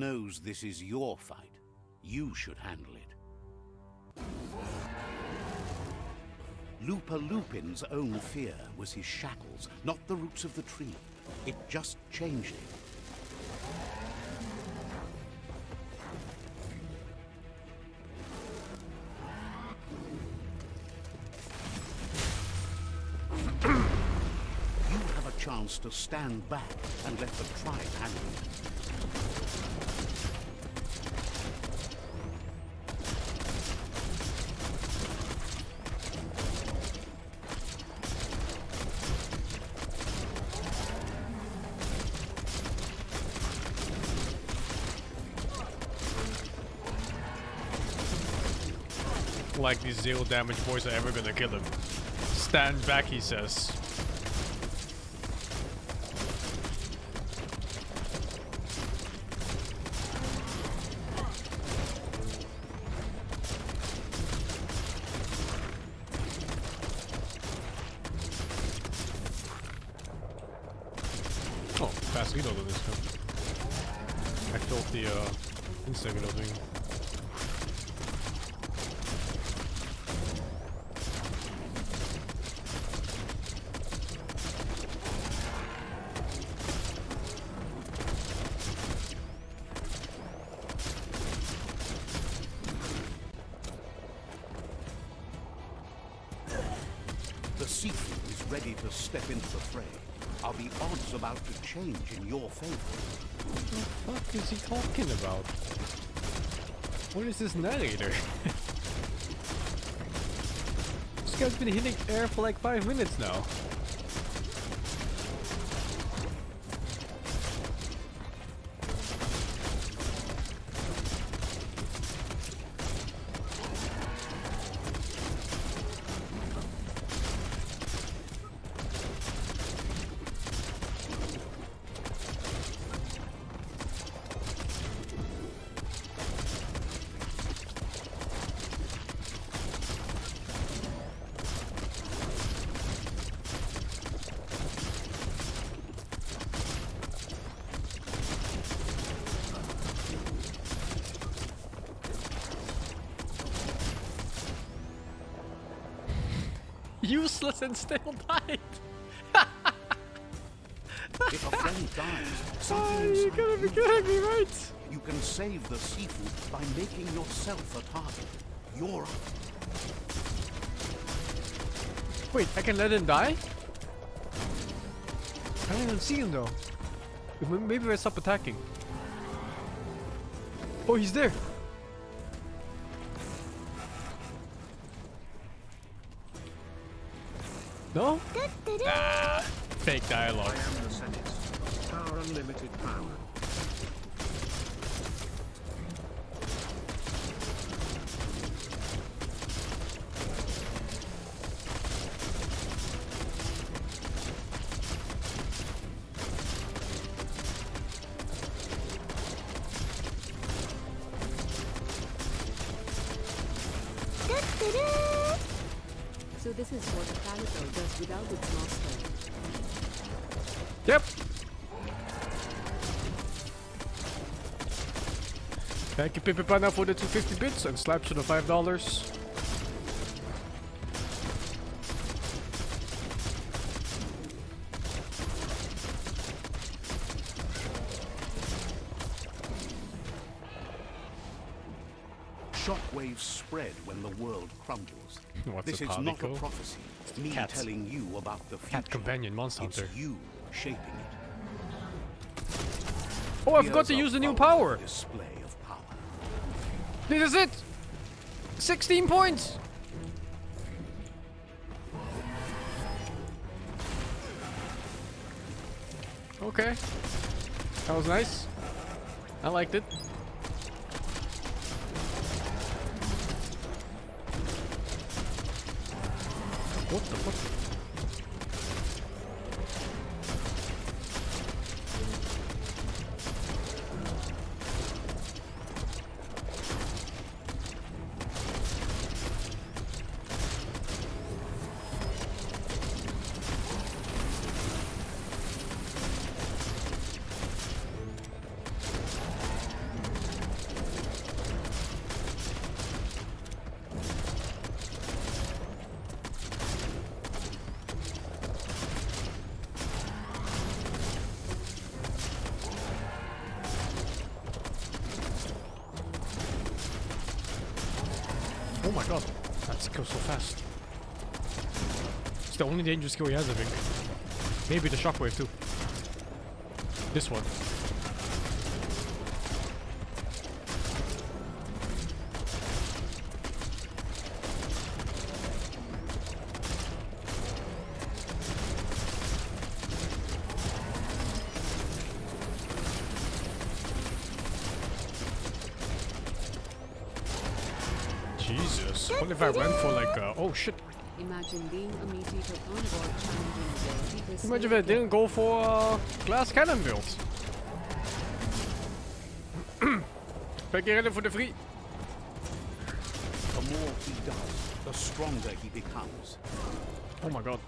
knows this is your fight. You should handle it. Lupa Lupin's own fear was his shackles, not the roots of the tree. It just changed it. You have a chance to stand back and let the tribe handle it. Like these 0 damage boys are ever gonna kill him. Stand back, he says. Oh, fast reload on this gun. I felt the instant reloading. The Sifu is ready to step into the fray. Are the odds about to change in your favor? What the fuck is he talking about? What is this narrator? This guy's been hitting air for like 5 minutes now. Useless and still died. If a friend dies, something Oh, you gotta be kidding me, right? You can save the Sifu by making yourself a target. You're... Wait, I can let him die? I didn't see him though. Maybe I stop attacking. Oh, he's there. No? Ah, fake dialogue. I am the Senate. Power unlimited power. So this is what a calico does without its master. Yep. Thank you, Pipipana, for the 250 bits and slaps for the $5. Shockwaves spread when the world crumbles. What's This a is not a Palico? prophecy. Me Cats. telling you about the future. Cat companion monster It's hunter. you shaping it. Oh, I forgot to Here's use a the new powerful power. display of power. This is it. 16 points. Okay. That was nice. I liked it. What the fuck? Oh my god, that goes so fast. It's the only dangerous skill he has, I think. Maybe the shockwave too. This one. Jesus. What if I went for like oh shit. Imagine being a meat eater on board challenging the deepest Imagine if I didn't go for glass cannon builds. Get ready for the free. The more he does, the stronger he becomes. Oh my god.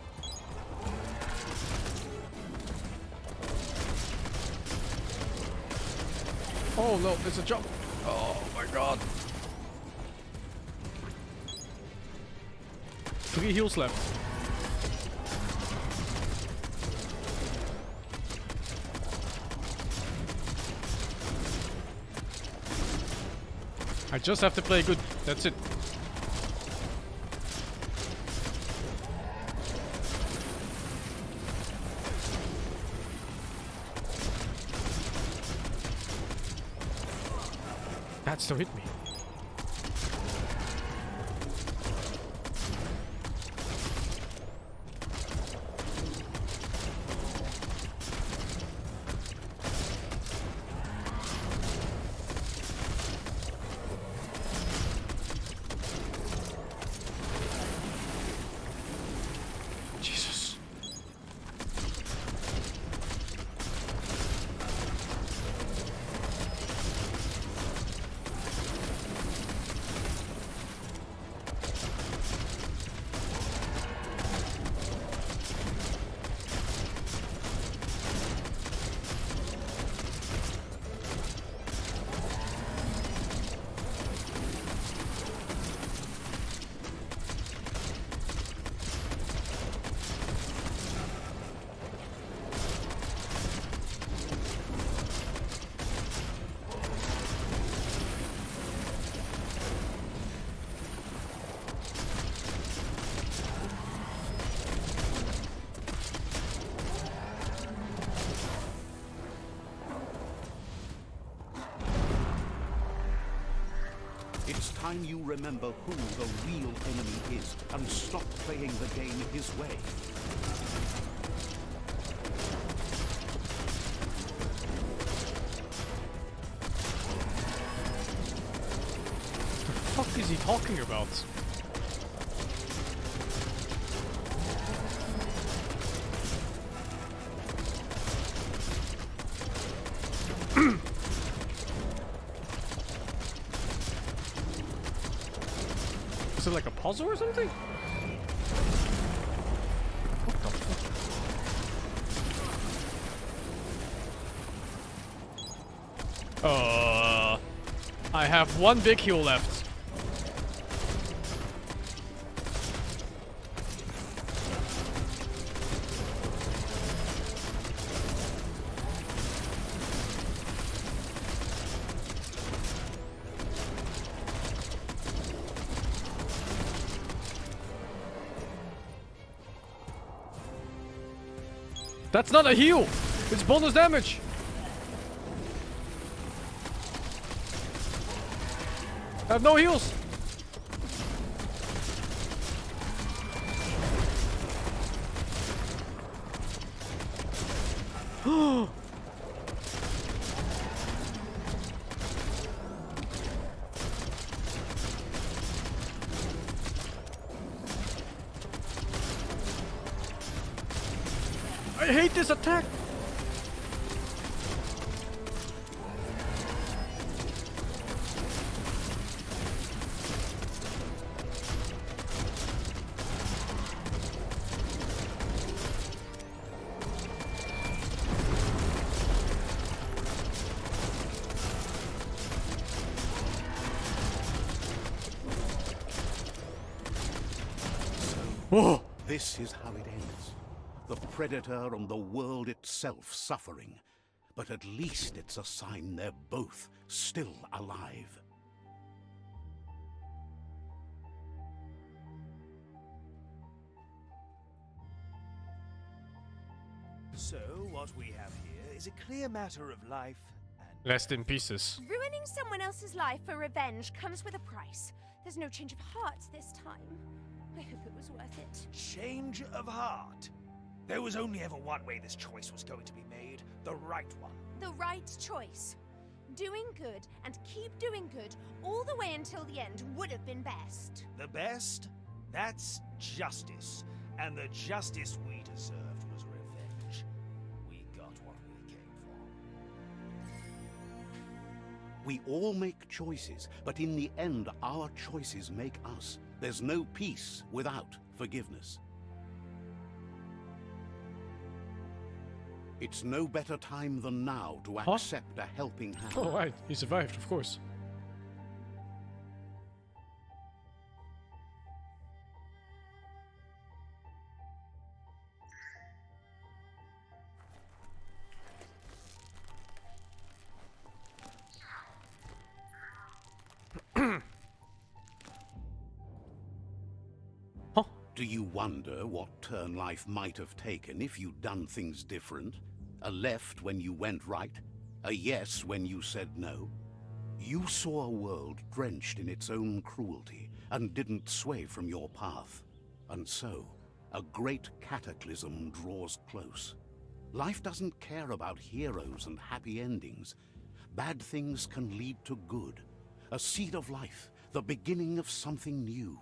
Oh no, it's a jump. Oh my god. 3 heals left. I just have to play good. That's it. That still hit me. Jesus. It's time you remember who the real enemy is and stop playing the game his way. What the fuck is he talking about? Is it like a puzzle or something? What the fuck? I have one big heal left. That's not a heal! It's bonus damage! I have no heals! I hate this attack! Whoa! This is how it ends. The Predator and the world itself suffering. But at least it's a sign they're both still alive. So, what we have here is a clear matter of life and Rest in pieces. Ruining someone else's life for revenge comes with a price. There's no change of heart this time. I hope it was worth it. change of heart. There was only ever one way this choice was going to be made, the right one. The right choice. Doing good and keep doing good all the way until the end would have been best. The best? That's justice. And the justice we deserved was revenge. We got what we came for. We all make choices, but in the end, our choices make us. There's no peace without forgiveness. It's no better time than now to accept a helping hand. Oh, right. He survived, of course. Huh? Do you wonder what turn life might have taken if you'd done things different? A left when you went right? A yes when you said no? You saw a world drenched in its own cruelty and didn't sway from your path. And so, a great cataclysm draws close. Life doesn't care about heroes and happy endings. Bad things can lead to good. A seed of life, the beginning of something new.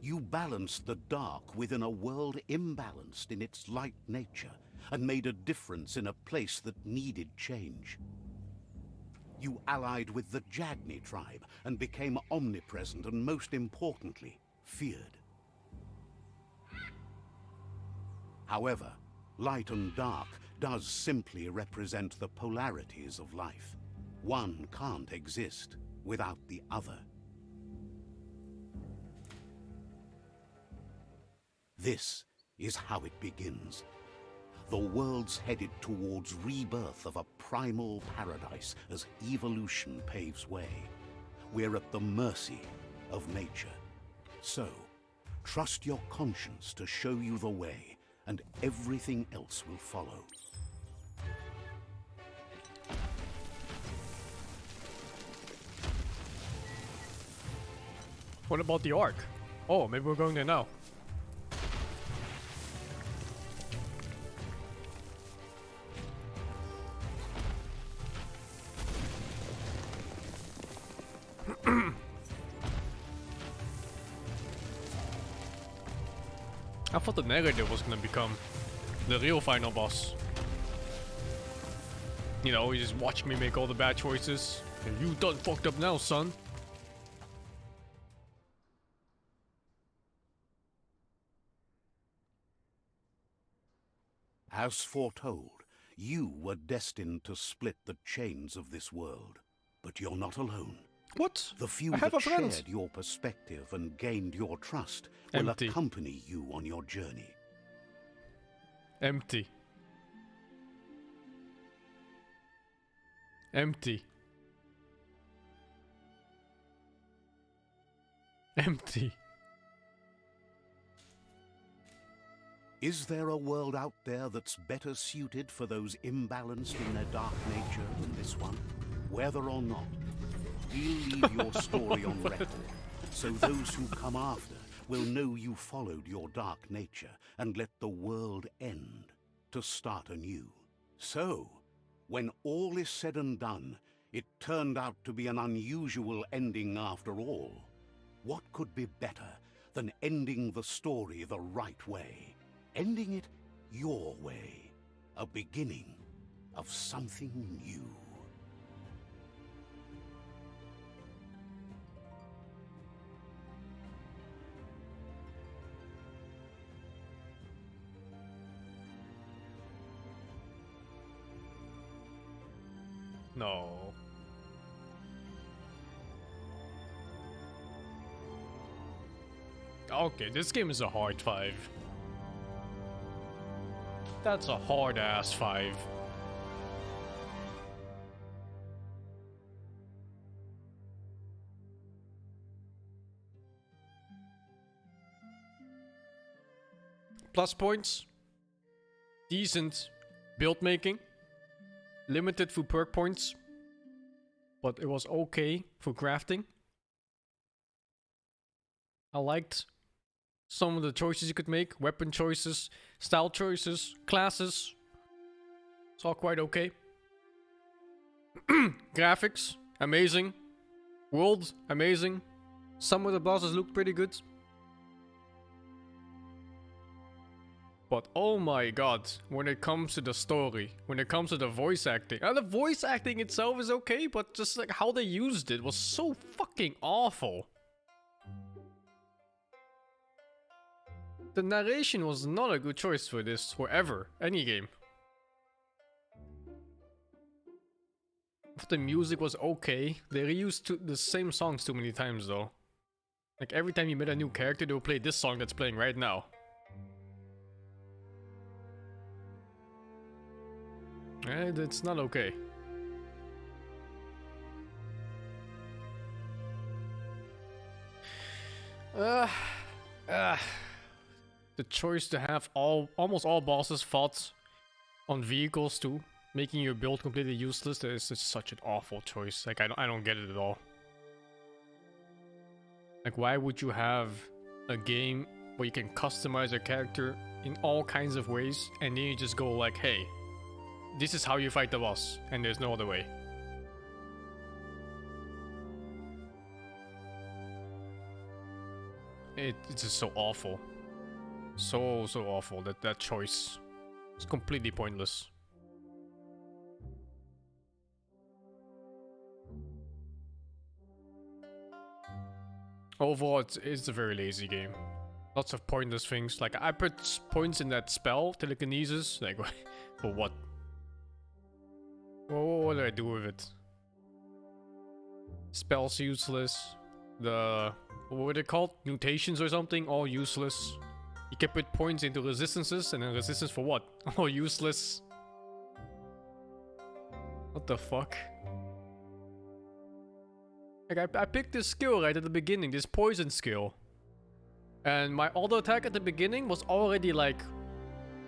You balanced the dark within a world imbalanced in its light nature and made a difference in a place that needed change. You allied with the Jagni tribe and became omnipresent and, most importantly, feared. However, light and dark does simply represent the polarities of life. One can't exist without the other. This is how it begins. The world's headed towards rebirth of a primal paradise as evolution paves way. We're at the mercy of nature. So, trust your conscience to show you the way, and everything else will follow. What about the Ark? Oh, maybe we're going there now. I thought the negative was gonna become the real final boss. You know, he just watched me make all the bad choices. And you done fucked up now, son. As foretold, you were destined to split the chains of this world. But you're not alone. What? The few I have that a friend. shared your perspective and gained your trust will Empty. accompany you on your journey. Empty. Empty. Empty. Is there a world out there that's better suited for those imbalanced in their dark nature than this one? Whether or not, we'll leave your story on record, so those who come after will know you followed your dark nature and let the world end to start anew. So, when all is said and done, it turned out to be an unusual ending after all. What could be better than ending the story the right way? Ending it your way. A beginning of something new. No. Okay, this game is a hard 5. That's a hard ass 5. Plus points. Decent. Build making, limited for perk points, but it was okay for crafting. I liked some of the choices you could make, weapon choices, style choices, classes. It's all quite okay. Graphics, amazing. World, amazing. Some of the bosses look pretty good. But oh my god, when it comes to the story, when it comes to the voice acting, and the voice acting itself is okay, but just like how they used it was so fucking awful. The narration was not a good choice for this, for ever, any game. The music was okay. They reused the same songs too many times though. Like every time you met a new character, they would play this song that's playing right now. And it's not okay. The choice to have almost all bosses fought on vehicles too, making your build completely useless, that is just such an awful choice. Like I don't get it at all. Like why would you have a game where you can customize your character in all kinds of ways and then you just go like, hey, this is how you fight the boss and there's no other way. It's just so awful. So awful that choice. It's completely pointless. Overall, it's a very lazy game. Lots of pointless things. Like, I put points in that spell, telekinesis. Like, for what? What do I do with it? Spells useless. The... what were they called? Mutations or something? All useless. You can put points into resistances, and then resistance for what? All useless. What the fuck? Like, I picked this skill right at the beginning, this poison skill. And my auto attack at the beginning was already like,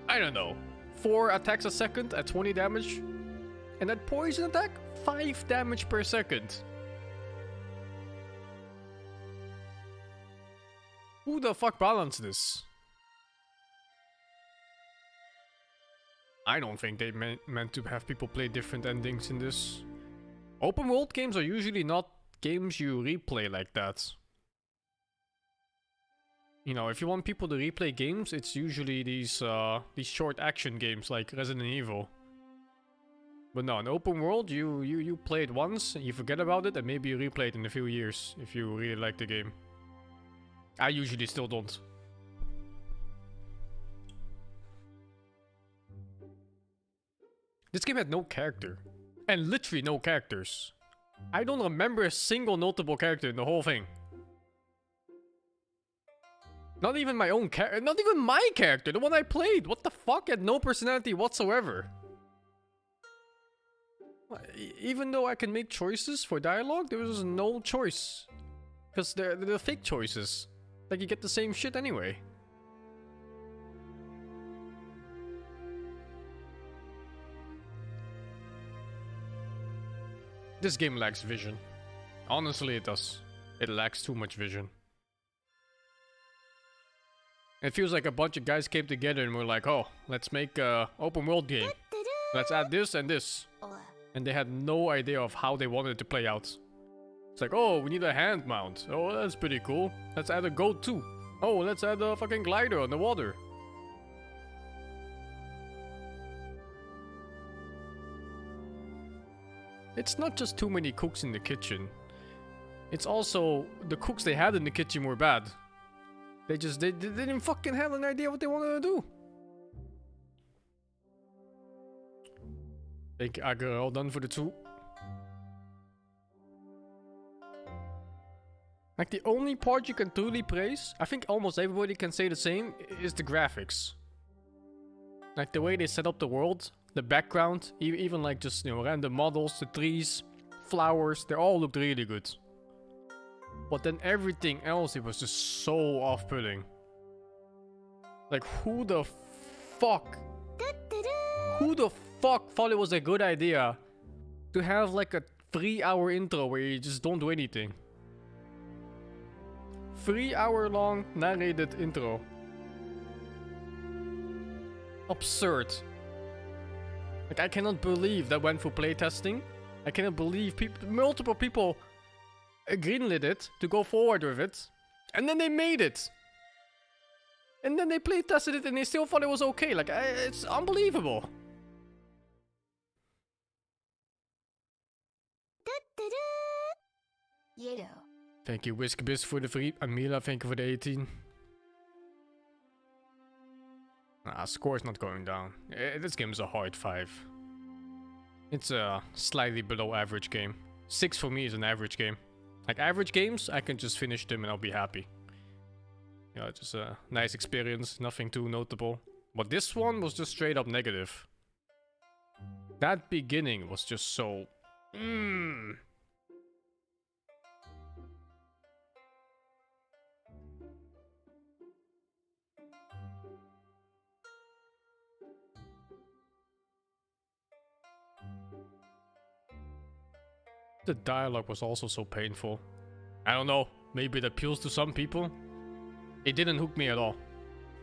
I don't know, 4 attacks a second at 20 damage. And that poison attack, 5 damage per second. Who the fuck balanced this? I don't think they meant to have people play different endings in this. Open world games are usually not games you replay like that. You know, if you want people to replay games, it's usually these short action games like Resident Evil. But no, in open world, you play it once, you forget about it, and maybe you replay it in a few years if you really like the game. I usually still don't. This game had no character. And literally no characters. I don't remember a single notable character in the whole thing. Not even my own character. Not even my character, the one I played. What the fuck? Had no personality whatsoever. Even though I can make choices for dialogue, there was no choice. Because they're fake choices. Like, you get the same shit anyway. This game lacks vision. Honestly, it does. It lacks too much vision. It feels like a bunch of guys came together and were like, oh, let's make an open world game. Let's add this and this. And they had no idea of how they wanted it to play out. It's like, oh, we need a hand mount. Oh, that's pretty cool. Let's add a goat too. Oh, let's add a fucking glider on the water. It's not just too many cooks in the kitchen. It's also the cooks they had in the kitchen were bad. They didn't fucking have an idea what they wanted to do. I think I got all done for the 2. Like, the only part you can truly praise, I think almost everybody can say the same, is the graphics. Like, the way they set up the world, the background, even like just, you know, random models, the trees, flowers, they all looked really good. But then everything else, it was just so off-putting. Like, who the fuck? Who the fuck thought it was a good idea to have like a 3-hour intro where you just don't do anything? 3-hour long narrated intro. Absurd. Like, I cannot believe that went for playtesting. I cannot believe multiple people greenlit it to go forward with it. And then they made it. And then they playtested it and they still thought it was okay. Like, it's unbelievable. Thank you, WhiskBiz, for the 3. Amila, thank you for the 18. Score's not going down. This game is a hard 5. It's a slightly below average game. 6 for me is an average game. Like, average games, I can just finish them and I'll be happy. You know, just a nice experience, nothing too notable. But this one was just straight up negative. That beginning was just so... The dialogue was also so painful. I don't know, maybe it appeals to some people. It didn't hook me at all.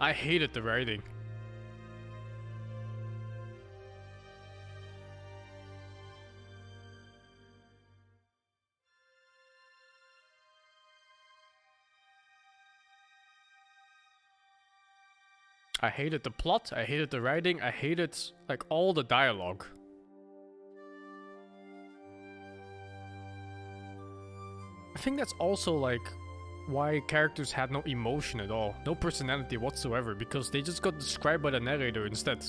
I hated the writing. I hated the plot, I hated the writing, I hated like all the dialogue. I think that's also like why characters had no emotion at all, no personality whatsoever, because they just got described by the narrator instead.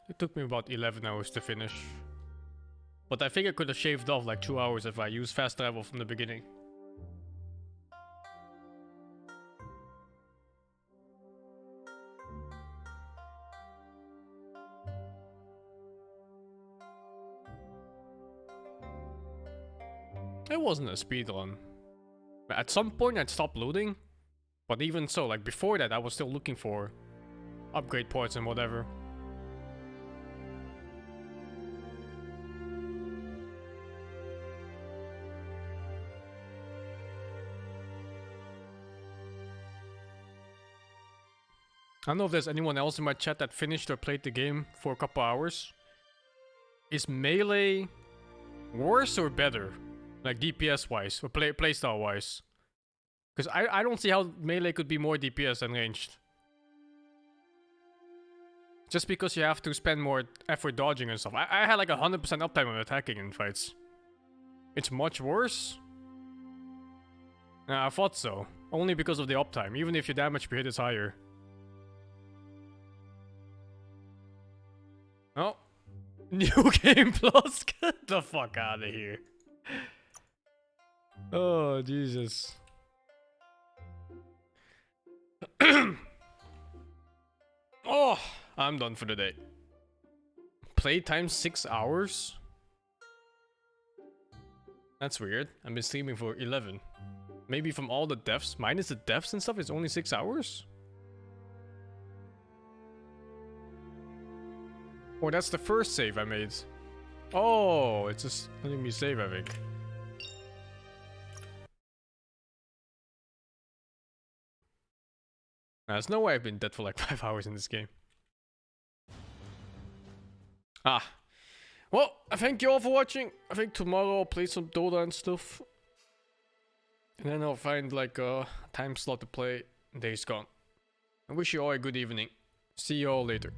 It took me about 11 hours to finish. But I think I could have shaved off like 2 hours if I used fast travel from the beginning. It wasn't a speedrun. At some point I'd stop loading. But even so, like before that I was still looking for upgrade points and whatever. I don't know if there's anyone else in my chat that finished or played the game for a couple hours. Is melee worse or better? Like DPS wise or playstyle wise? Because I don't see how melee could be more DPS than ranged. Just because you have to spend more effort dodging and stuff. I had like 100% uptime on attacking in fights. It's much worse? I thought so. Only because of the uptime, even if your damage per hit is higher. Oh. New Game Plus? Get the fuck out of here. Oh, Jesus. Oh, I'm done for the day. Playtime 6 hours? That's weird. I've been streaming for 11. Maybe from all the deaths, minus the deaths and stuff, it's only 6 hours? Or that's the first save I made. Oh, it's just letting me save, I think. There's no way I've been dead for like 5 hours in this game. Well, I thank you all for watching. I think tomorrow I'll play some Dota and stuff. And then I'll find like a time slot to play Days Gone. I wish you all a good evening. See you all later.